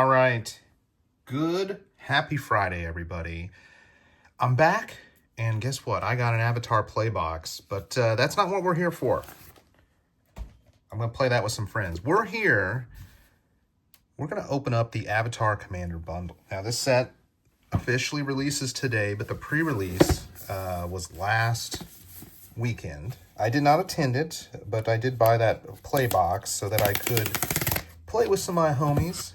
All right. Good, happy Friday, everybody. I'm back, and guess what? I got an Avatar play box, but that's not what we're here for. I'm going to play that with some friends. We're going to open up the Avatar Commander bundle. Now, this set officially releases today, but the pre-release was last weekend. I did not attend it, but I did buy that play box so that I could play with some of my homies.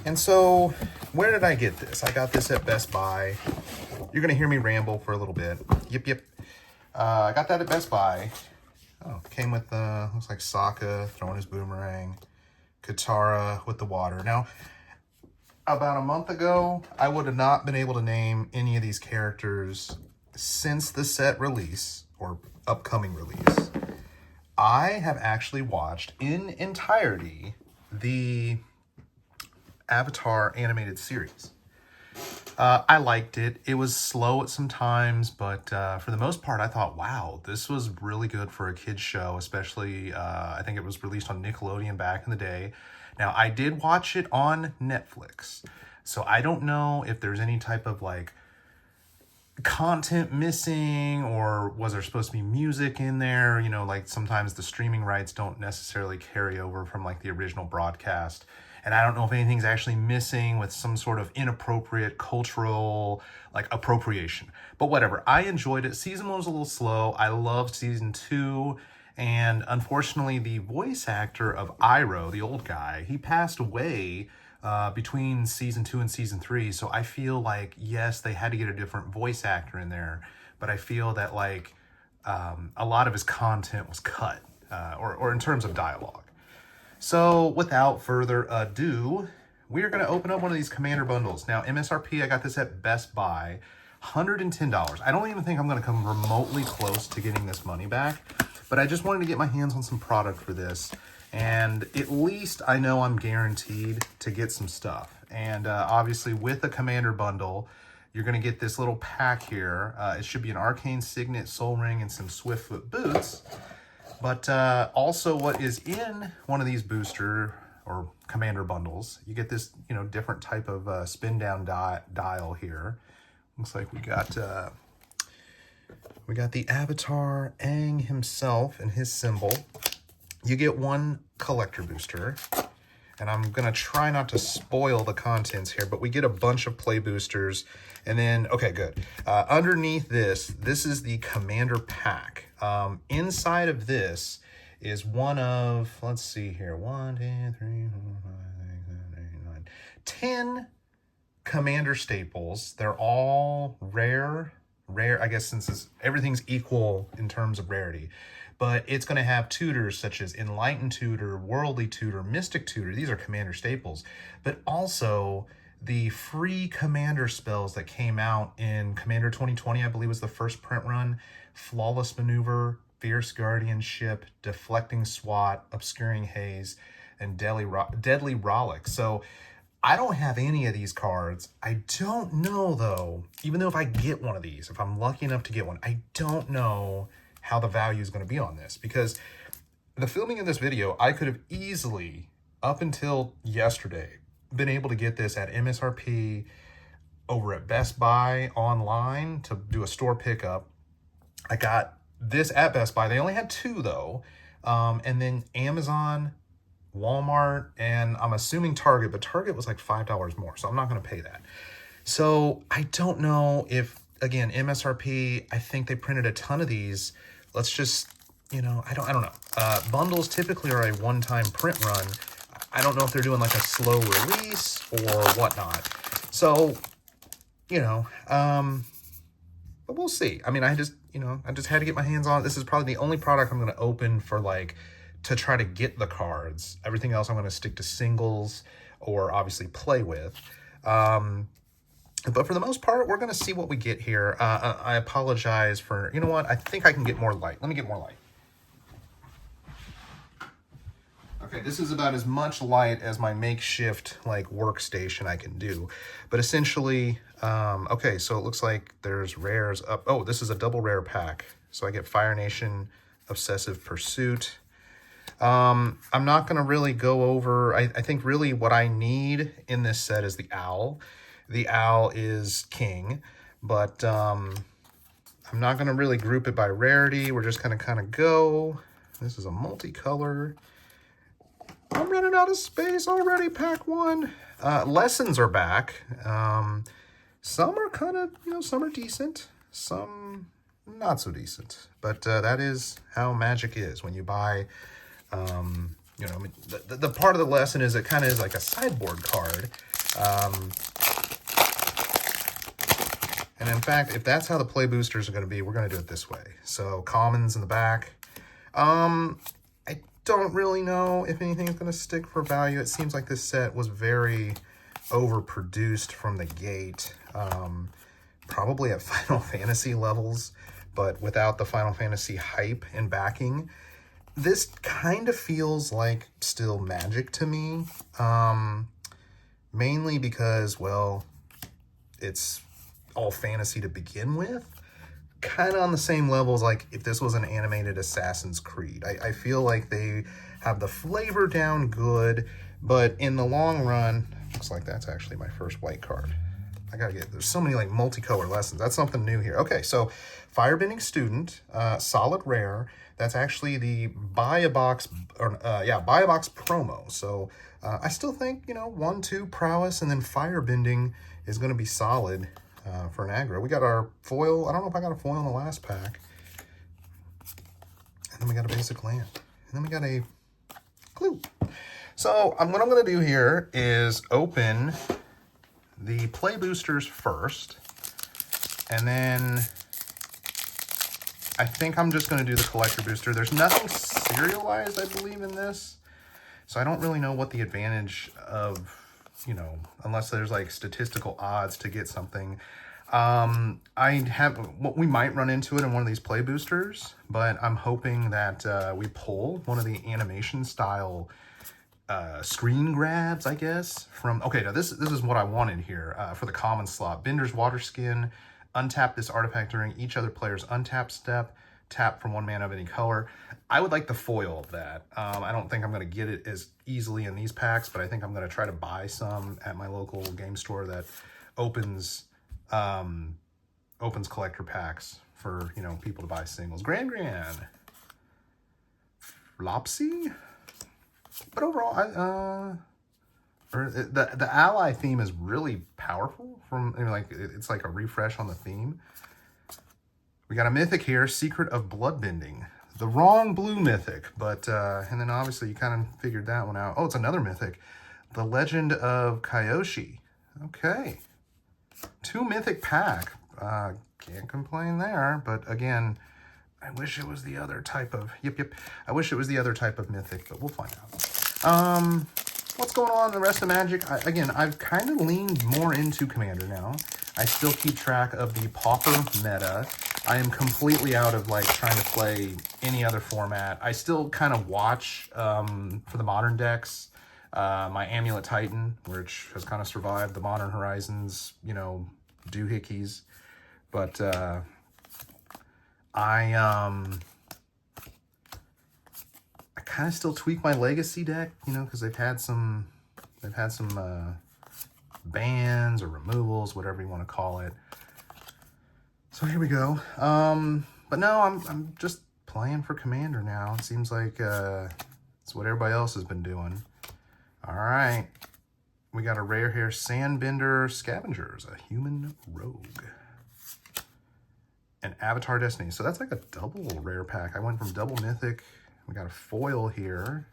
And so, where did I get this? I got this at Best Buy. You're going to hear me ramble for a little bit. Yep. I got that at Best Buy. Oh, came with, looks like Sokka throwing his boomerang. Katara with the water. Now, about a month ago, I would have not been able to name any of these characters since the set release, or upcoming release. I have actually watched in entirety the Avatar animated series. I liked it. It was slow at some times, but for the most part, I thought, wow, this was really good for a kid's show, especially, I think it was released on Nickelodeon back in the day. Now, I did watch it on Netflix, so I don't know if there's any type of, like, content missing, or was there supposed to be music in there? You know, like, sometimes the streaming rights don't necessarily carry over from, like, the original broadcast. And I don't know if anything's actually missing with some sort of inappropriate cultural, like, appropriation. But whatever, I enjoyed it. Season 1 was a little slow. I loved Season 2. And unfortunately, the voice actor of Iroh, the old guy, he passed away between Season 2 and Season 3. So I feel like, yes, they had to get a different voice actor in there. But I feel that, like, a lot of his content was cut, or in terms of dialogue. So, without further ado, we are going to open up one of these Commander bundles. Now, MSRP, I got this at Best Buy, $110. I don't even think I'm going to come remotely close to getting this money back, but I just wanted to get my hands on some product for this, and at least I know I'm guaranteed to get some stuff. And obviously, with the Commander bundle, you're going to get this little pack here. It should be an Arcane Signet, Soul Ring, and some Swiftfoot boots. But also what is in one of these booster or Commander bundles, you get this, you know, different type of spin down dial here. Looks like we got the Avatar Aang himself and his symbol. You get one collector booster, and I'm going to try not to spoil the contents here, but we get a bunch of play boosters. And then, okay, good. Underneath this is the Commander pack. Inside of this is one of, let's see here, 1, 2, 3, 4, 5, 6, 7, 8, 9, 10 Commander staples. They're all rare, I guess, since everything's equal in terms of rarity. But it's going to have tutors such as Enlightened Tutor, Worldly Tutor, Mystic Tutor. These are Commander staples. But also the free Commander spells that came out in Commander 2020, I believe was the first print run. Flawless Maneuver, Fierce Guardianship, Deflecting Swat, Obscuring Haze, and Deadly Rollick. So I don't have any of these cards. I don't know, though, even though if I get one of these, if I'm lucky enough to get one, I don't know how the value is going to be on this, because the filming of this video, I could have easily, up until yesterday, been able to get this at MSRP over at Best Buy online to do a store pickup. I got this at Best Buy. They only had 2 though. And then Amazon, Walmart, and I'm assuming Target, but Target was like $5 more, so I'm not going to pay that. So I don't know if, again, MSRP, I think they printed a ton of these. Let's just, you know, I don't know. Bundles typically are a one-time print run. I don't know if they're doing like a slow release or whatnot. So, you know, but we'll see. I mean, I just had to get my hands on it. This is probably the only product I'm going to open for, like, to try to get the cards. Everything else I'm going to stick to singles or obviously play with. But for the most part, we're going to see what we get here. I apologize for, you know what? I think I can get more light. Let me get more light. Okay, this is about as much light as my makeshift, like, workstation I can do. But essentially, okay, so it looks like there's rares up. Oh, this is a double rare pack. So I get Fire Nation, Obsessive Pursuit. I'm not going to really go over, I think really what I need in this set is the owl. The owl is king, but I'm not going to really group it by rarity. We're just going to kind of go. This is a multicolor. I'm running out of space already, pack one. Lessons are back. Some are kind of, some are decent. Some not so decent. But that is how Magic is. When you buy, the part of the lesson is it kind of is like a sideboard card. And in fact, if that's how the play boosters are going to be, we're going to do it this way. So commons in the back. I don't really know if anything's going to stick for value. It seems like this set was very overproduced from the gate. Probably at Final Fantasy levels, but without the Final Fantasy hype and backing. This kind of feels like still Magic to me. Mainly because, well, it's all fantasy to begin with. Kind of on the same level as like if this was an animated Assassin's Creed. I feel like they have the flavor down good, but in the long run, looks like that's actually my first white card. There's so many like multicolor lessons. That's something new here. Okay, so Firebending Student, solid rare. That's actually the buy a box promo. So I still think, 1-2 prowess and then Firebending is going to be solid. For an aggro. We got our foil. I don't know if I got a foil in the last pack. And then we got a basic land. And then we got a clue. So what I'm going to do here is open the play boosters first. And then I think I'm just going to do the collector booster. There's nothing serialized, I believe, in this. So I don't really know what the advantage of, unless there's like statistical odds to get something. We might run into it in one of these play boosters, but I'm hoping that we pull one of the animation style screen grabs, I guess. Okay, now this is what I wanted here for the common slot. Bender's Waterskin. Untap this artifact during each other player's untap step. Tap from one mana of any color. I would like the foil of that. I don't think I'm going to get it as easily in these packs, but I think I'm going to try to buy some at my local game store that opens collector packs for, people to buy singles. Grand. Flopsy? But overall, the ally theme is really powerful. It's like a refresh on the theme. We got a mythic here, Secret of Bloodbending. The wrong blue mythic, but, and then obviously you kind of figured that one out. Oh, it's another mythic. The Legend of Kyoshi. Okay. 2 mythic pack. Can't complain there, but again, I wish it was the other type of, I wish it was the other type of mythic, but we'll find out. What's going on in the rest of Magic? I've kind of leaned more into Commander now. I still keep track of the Pauper meta. I am completely out of trying to play any other format. I still kind of watch for the modern decks. My Amulet Titan, which has kind of survived the Modern Horizons, doohickeys. But I kind of still tweak my Legacy deck, because they've had some bans or removals, whatever you want to call it. So here we go. But no, I'm just playing for Commander now. It seems like it's what everybody else has been doing. All right. We got a rare here, Sandbender Scavengers, a human rogue. And Avatar Destiny. So that's like a double rare pack. I went from double mythic. We got a foil here.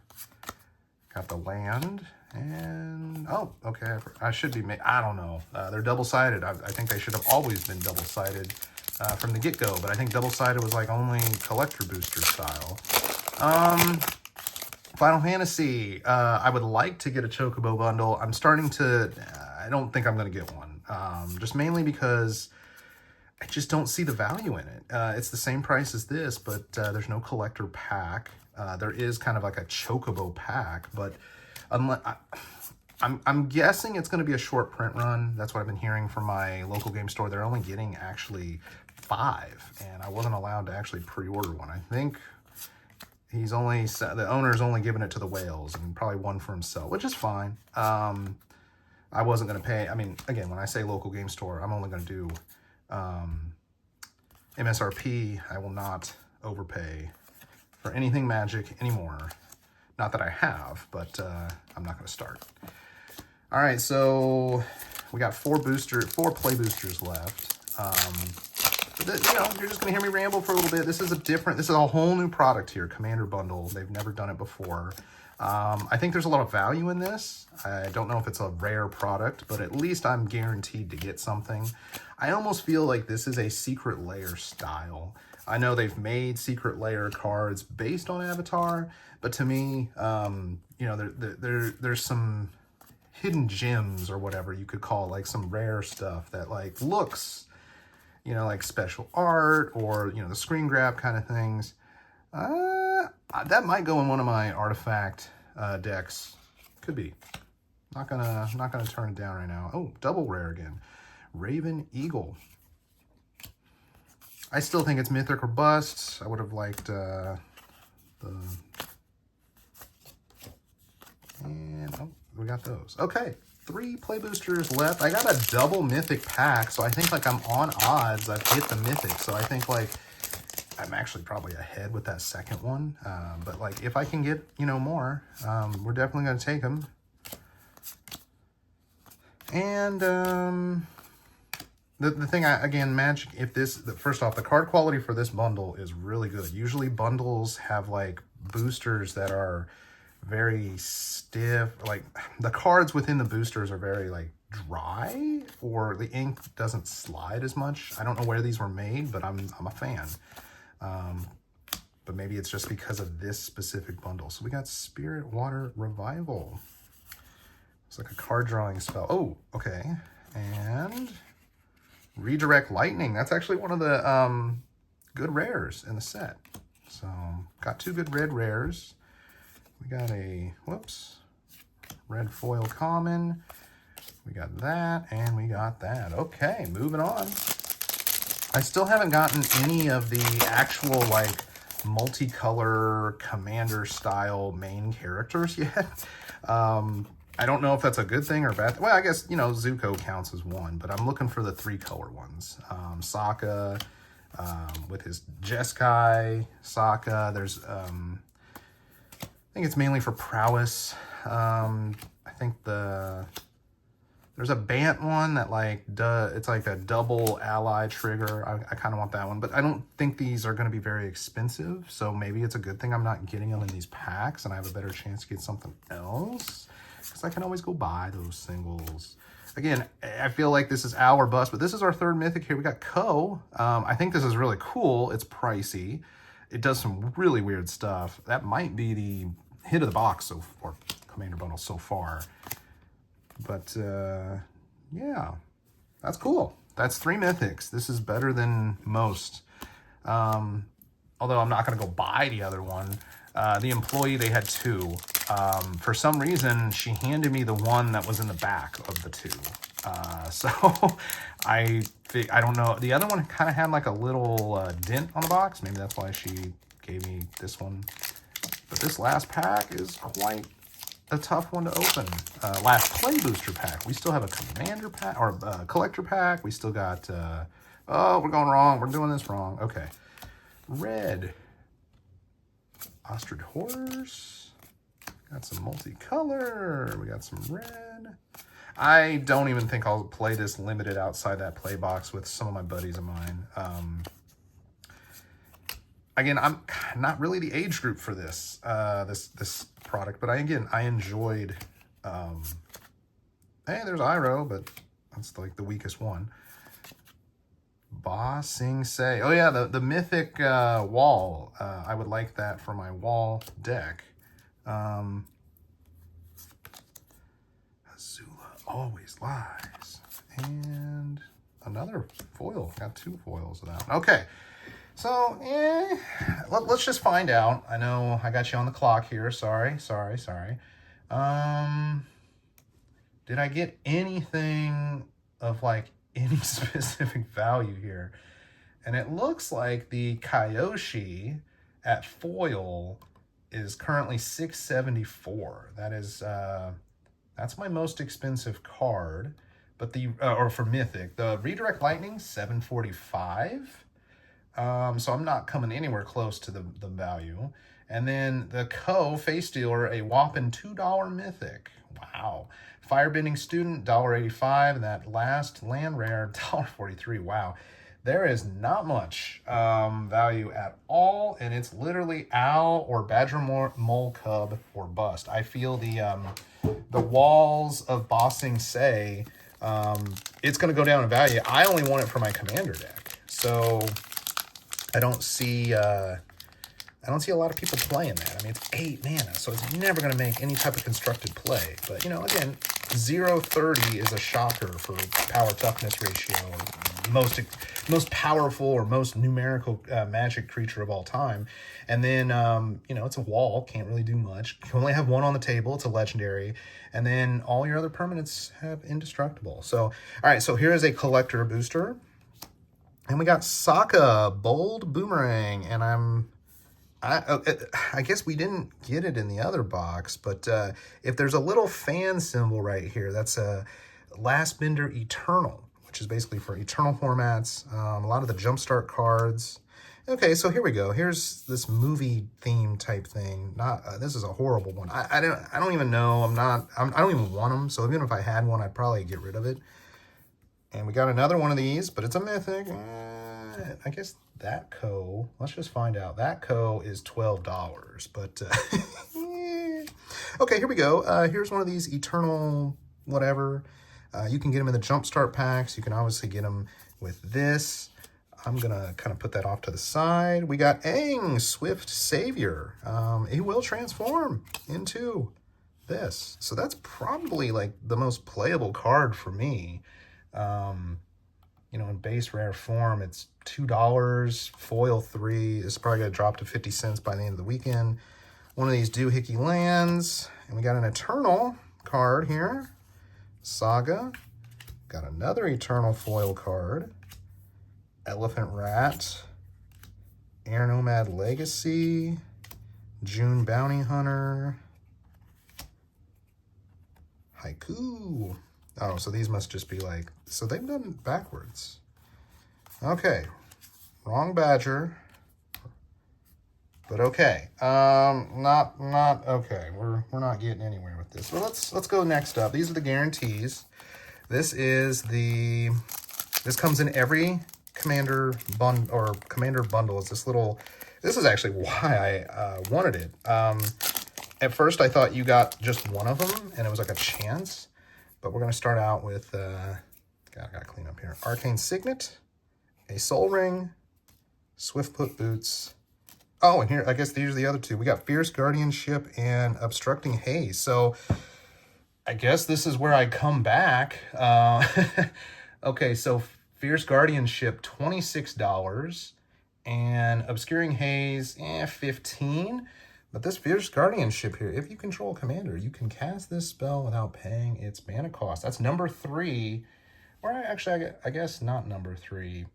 Got the land. And, oh, okay. I should be, I don't know. They're double-sided. I think they should have always been double-sided from the get-go. But I think double-sided was only collector booster style. Final Fantasy. I would like to get a Chocobo bundle. I'm starting to, I don't think I'm going to get one. Just mainly because I just don't see the value in it. It's the same price as this, but there's no collector pack. There is kind of like a Chocobo pack, but I'm guessing it's going to be a short print run. That's what I've been hearing from my local game store. They're only getting actually 5, and I wasn't allowed to actually pre-order one. I think He's only, the owner's only giving it to the whales and probably one for himself, which is fine. I wasn't going to pay. I mean, again, when I say local game store, I'm only going to do MSRP. I will not overpay for anything Magic anymore. Not that I have, but I'm not going to start. All right, so we got 4 play boosters left. You know, you're just going to hear me ramble for a little bit. This is a whole new product here, Commander Bundle. They've never done it before. I think there's a lot of value in this. I don't know if it's a rare product, but at least I'm guaranteed to get something. I almost feel like this is a Secret Lair style. I know they've made Secret Lair cards based on Avatar, but to me, you know, there's some hidden gems or whatever you could call, like some rare stuff that like looks, you know, like special art or, you know, the screen grab kind of things. That might go in one of my artifact decks. Could be. Not gonna turn it down right now. Oh, double rare again. Raven Eagle. I still think it's mythic or bust. I would have liked and oh, we got those. Okay, 3 play boosters left. I got a double mythic pack, so I think like I'm on odds. I've hit the mythic, so I think like I'm actually probably ahead with that second one. But like if I can get, you know, more, we're definitely gonna take them. And the thing, again, Magic, first off, the card quality for this bundle is really good. Usually bundles have like boosters that are very stiff. Like the cards within the boosters are very like dry, or the ink doesn't slide as much. I don't know where these were made, but I'm a fan. But maybe it's just because of this specific bundle. So we got Spirit Water Revival. It's like a card drawing spell. Oh, okay. And Redirect Lightning. That's actually one of the good rares in the set. So got 2 good red rares. We got a, red foil common. We got that, and we got that. Okay, moving on. I still haven't gotten any of the actual, like, multicolor commander style main characters yet. I don't know if that's a good thing or bad. Well, I guess, you know, Zuko counts as one, but I'm looking for the 3-color ones. Sokka, with his Jeskai, Sokka. There's, I think it's mainly for prowess. I think there's a Bant one that like it's like a double ally trigger. I kind of want that one, but I don't think these are going to be very expensive. So maybe it's a good thing I'm not getting them in these packs, and I have a better chance to get something else, because I can always go buy those singles. Again, I feel like this is our bust, but this is our 3rd mythic here. We got Ko. I think this is really cool. It's pricey. It does some really weird stuff. That might be the hit of the box or Commander Bundle so far. But yeah, that's cool. That's 3 mythics. This is better than most. Although I'm not going to go buy the other one. The employee, they had 2. For some reason, she handed me the one that was in the back of the 2. So I don't know. The other one kind of had like a little dent on the box. Maybe that's why she gave me this one. But this last pack is quite a tough one to open. Last play booster pack. We still have a commander pack, or collector pack. We still got, oh, we're going wrong. We're doing this wrong. Okay. Red. Ostrich Horse. Got some multicolor. We got some red. I don't even think I'll play this limited outside that play box with some of my buddies of mine. Again, I'm not really the age group for this this product, but I enjoyed. Hey, there's Iroh, but that's like the weakest one. Ba Sing Se. Oh yeah, the mythic wall. I would like that for my wall deck. Azula Always Lies. And another foil. Got 2 foils of that one. Okay. So, let's just find out. I know I got you on the clock here. Sorry. Did I get anything of like any specific value here? And it looks like the Kyoshi at foil is currently $674. That is that's my most expensive card. But the or for Mythic, the Redirect Lightning $745. So I'm not coming anywhere close to the value. And then the Face Dealer, a whopping $2 Mythic. Wow. Firebending Student, $1.85. And that last land rare, $1.43. Wow. There is not much value at all. And it's literally owl or badger mole cub or bust. I feel the walls of bossing say it's going to go down in value. I only want it for my commander deck. So I don't see a lot of people playing that. I mean, it's 8 mana, so it's never going to make any type of constructed play. But, you know, again, 0-30 is a shocker for power toughness ratio, most powerful or most numerical magic creature of all time. And then, you know, it's a wall, can't really do much. You can only have one on the table, it's a legendary. And then all your other permanents have indestructible. So, all right, so here is a collector booster. And we got Sokka, Bold Boomerang, and I guess we didn't get it in the other box, but if there's a little fan symbol right here, that's a Lastbender Eternal, which is basically for Eternal formats, a lot of the Jumpstart cards. Okay, so here we go. Here's this movie theme type thing. This is a horrible one. I don't even know. I don't even want them. So even if I had one, I'd probably get rid of it. And we got another one of these, but it's a Mythic. I guess that let's just find out. That is $12, but okay, here we go. Here's one of these Eternal whatever. You can get them in the Jumpstart packs. You can obviously get them with this. I'm going to kind of put that off to the side. We got Aang, Swift Savior. He will transform into this. So that's probably like the most playable card for me. You know, in base rare form, it's $2, foil 3. It's probably going to drop to 50 cents by the end of the weekend. One of these Doohickey lands. And we got an Eternal card here. Saga. Got another Eternal foil card. Elephant Rat. Air Nomad Legacy. June Bounty Hunter. Haiku. Oh, so these must just be like, so they've done it backwards. Okay, wrong Badger, but okay. Not okay. We're not getting anywhere with this. Well, let's go next up. These are the guarantees. This comes in every commander bundle. It's this is actually why I wanted it. At first I thought you got just one of them and it was like a chance. But we're going to start out with, I got to clean up here. Arcane Signet, a Soul Ring, Swiftfoot Boots. Oh, and here, I guess these are the other two. We got Fierce Guardianship and Obstructing Haze. So I guess this is where I come back. Okay, so Fierce Guardianship, $26. And Obscuring Haze, $15. But this Fierce Guardianship here, if you control a commander, you can cast this spell without paying its mana cost. That's number 3. Or actually, I guess not number 3.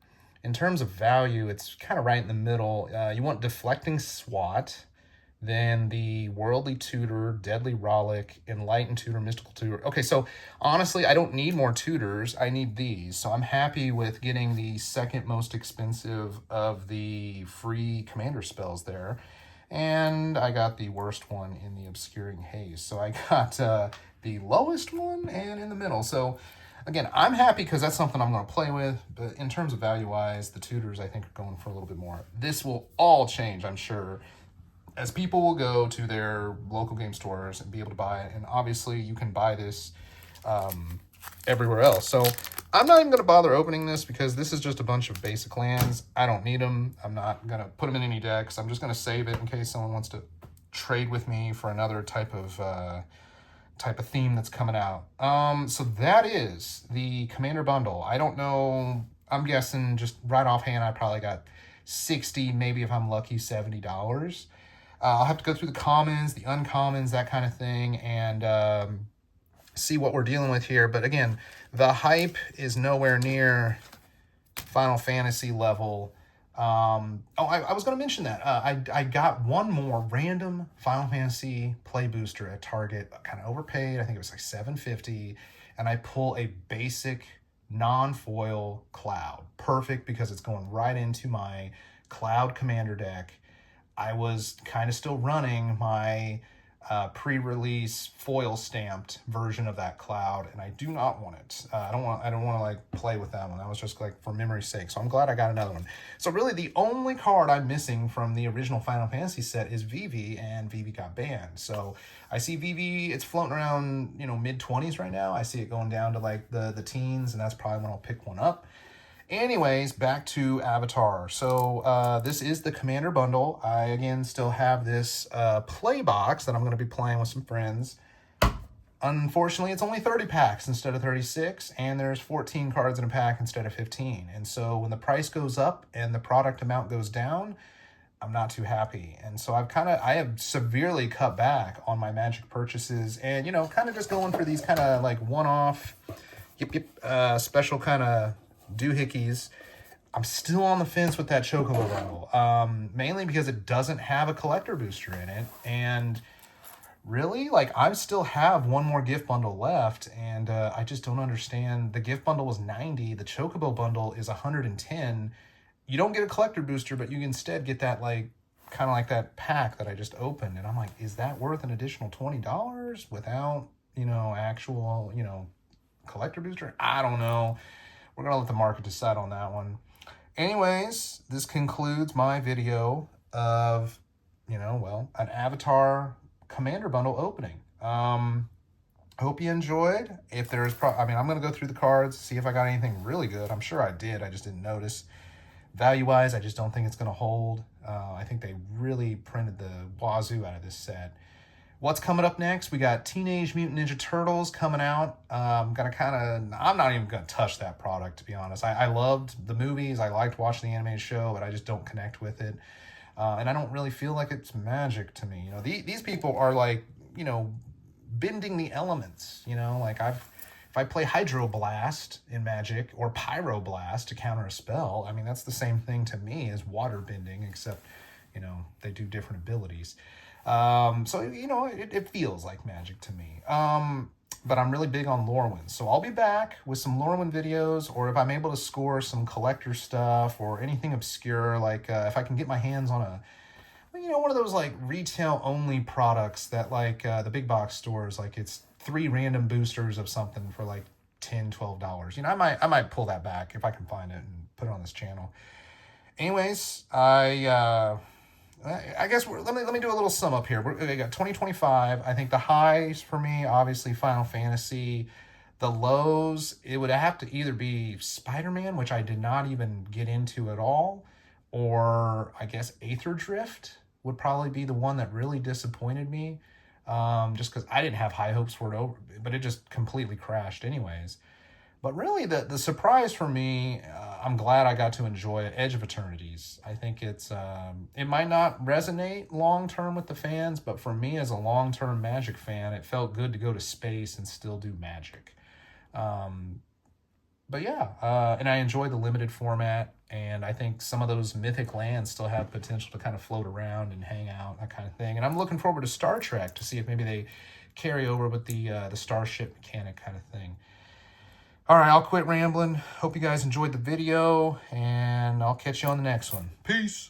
In terms of value, it's kind of right in the middle. You want Deflecting Swat, then the Worldly Tutor, Deadly Rollick, Enlightened Tutor, Mystical Tutor. Okay, so honestly, I don't need more tutors. I need these. So I'm happy with getting the second most expensive of the free commander spells there. And I got the worst one in the Obscuring Haze. So I got the lowest one and in the middle. So again, I'm happy because that's something I'm going to play with. But in terms of value-wise, the tutors, I think, are going for a little bit more. This will all change, I'm sure, as people will go to their local game stores and be able to buy it. And obviously, you can buy this everywhere else. So I'm not even going to bother opening this because this is just a bunch of basic lands. I don't need them. I'm not going to put them in any decks. I'm just going to save it in case someone wants to trade with me for another type of theme that's coming out. So that is the Commander Bundle. I don't know. I'm guessing just right offhand, I probably got 60, maybe if I'm lucky, $70. I'll have to go through the commons, the uncommons, that kind of thing, and see what we're dealing with here. But again, the hype is nowhere near Final Fantasy level. I was going to mention that. I got one more random Final Fantasy play booster at Target, kind of overpaid. I think it was like $7.50. And I pull a basic non-foil Cloud. Perfect because it's going right into my Cloud Commander deck. I was kind of still running my pre-release foil stamped version of that Cloud, and I do not want it. I don't want to like play with that one. That was just like for memory's sake. So I'm glad I got another one. So really the only card I'm missing from the original Final Fantasy set is Vivi, and Vivi got banned. So I see Vivi, it's floating around, mid-20s right now. I see it going down to like the teens, and that's probably when I'll pick one up. Anyways, back to Avatar. So this is the Commander bundle. I, again, still have this play box that I'm going to be playing with some friends. Unfortunately, it's only 30 packs instead of 36, and there's 14 cards in a pack instead of 15. And so when the price goes up and the product amount goes down, I'm not too happy. And so I have severely cut back on my Magic purchases and, kind of just going for these kind of like one-off, special kind of doohickeys. I'm still on the fence with that Chocobo bundle, mainly because it doesn't have a collector booster in it, and really, like, I still have one more gift bundle left, and I just don't understand. The gift bundle was 90, the Chocobo bundle is 110. You don't get a collector booster, but you instead get that, like, kind of like that pack that I just opened, and I'm like, is that worth an additional $20 without, actual, collector booster? I don't know. We're going to let the market decide on that one. Anyways, this concludes my video of, an Avatar Commander bundle opening. Hope you enjoyed. If there's, I'm going to go through the cards, see if I got anything really good. I'm sure I did. I just didn't notice. Value-wise, I just don't think it's going to hold. I think they really printed the wazoo out of this set. What's coming up next? We got Teenage Mutant Ninja Turtles coming out. I'm not even gonna touch that product, to be honest. I loved the movies. I liked watching the animated show, but I just don't connect with it. And I don't really feel like it's Magic to me. These people are like, bending the elements. Like if I play Hydroblast in Magic or Pyroblast to counter a spell, that's the same thing to me as water bending, except, they do different abilities. So, it feels like Magic to me. But I'm really big on Lorwyn. So I'll be back with some Lorwyn videos, or if I'm able to score some collector stuff or anything obscure, like if I can get my hands on one of those like retail only products that like the big box stores, like it's 3 random boosters of something for like $10, $12. I might pull that back if I can find it and put it on this channel. Anyways, I guess let me do a little sum up here. We got 2025. I think the highs for me, obviously Final Fantasy. The lows, it would have to either be Spider-Man, which I did not even get into at all, or I guess Aether Drift would probably be the one that really disappointed me, just because I didn't have high hopes for it, but it just completely crashed anyways. But really, the surprise for me, I'm glad I got to enjoy it, Edge of Eternities. I think it might not resonate long-term with the fans, but for me as a long-term Magic fan, it felt good to go to space and still do Magic. But yeah, and I enjoy the limited format, and I think some of those mythic lands still have potential to kind of float around and hang out, that kind of thing. And I'm looking forward to Star Trek to see if maybe they carry over with the starship mechanic kind of thing. All right, I'll quit rambling. Hope you guys enjoyed the video, and I'll catch you on the next one. Peace.